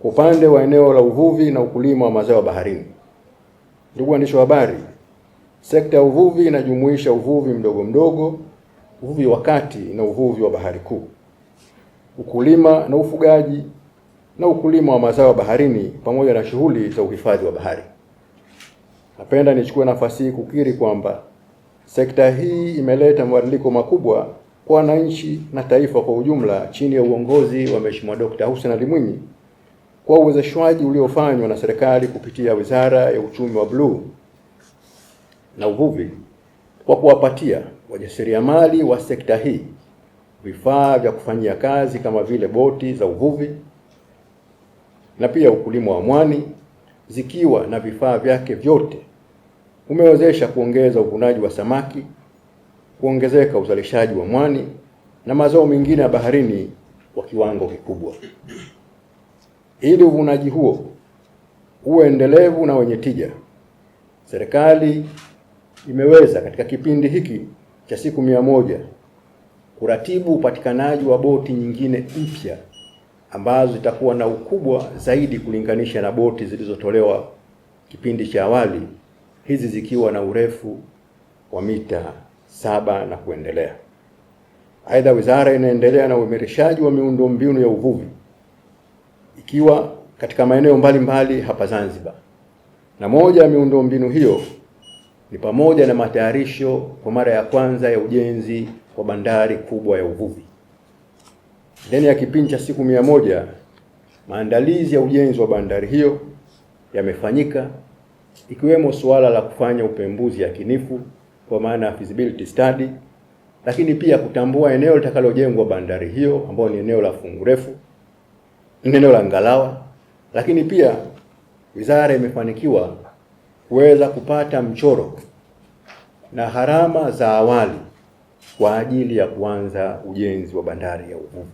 Kwa upande wa eneo la uvuvi na ukulima wa mazao baharini, ndugu waandishi wa habari, sekta ya uvuvi inajumuisha uvuvi mdogo mdogo, uvuvi wa kati na uvuvi wa bahari kuu, ukulima na ufugaji na ukulima wa mazao baharini pamoja na shughuli za uhifadhi wa bahari. Napenda nichukue nafasi hii kukiri kwamba sekta hii imeleta mabadiliko makubwa kwa wananchi na taifa kwa ujumla chini ya uongozi wa Mheshimiwa Dr. Hussein Ali Mwinyi kwa uwezeshwaji uliofanywa na serikali kupitia Wizara ya Uchumi wa Bluu na Uvuvi kwa kuwapatia wajasiriamali wa sekta hii vifaa vya kufanyia kazi kama vile boti za uvuvi na pia ukulima wa mwani, zikiwa na vifaa vyake vyote umewezesha kuongeza uvunaji wa samaki, kuongezeka uzalishaji wa mwani na mazao mengine ya baharini kwa kiwango kikubwa. Ili uvunaji huo uwe endelevu na wenye tija, serikali imeweza katika kipindi hiki cha siku 100 kuratibu upatikanaji wa boti nyingine mpya ambazo zitakuwa na ukubwa zaidi kulinganisha na boti zilizotolewa kipindi cha awali, hizi zikiwa na urefu wa mita 7 na kuendelea. Aidha, wizara inaendelea na uimarishaji wa miundombinu ya uvuvi ikiwa katika maeneo mbalimbali hapa Zanzibar, na moja ya miundombinu hiyo ni pamoja na matayarisho kwa mara ya kwanza ya ujenzi wa bandari kubwa ya uvuvi. Ndani ya kipindi cha siku 100 maandalizi ya ujenzi wa bandari hiyo yamefanyika, ikiwemo suala la kufanya upembuzi yakinifu kwa maana ya feasibility study, lakini pia kutambua eneo litakalojengwa bandari hiyo ambalo ni eneo la Fungurefu, eneo la Ngalawa, lakini pia wizara imefanikiwa kuweza kupata mchoro na gharama za awali kwa ajili ya kuanza ujenzi wa bandari ya uvuvi.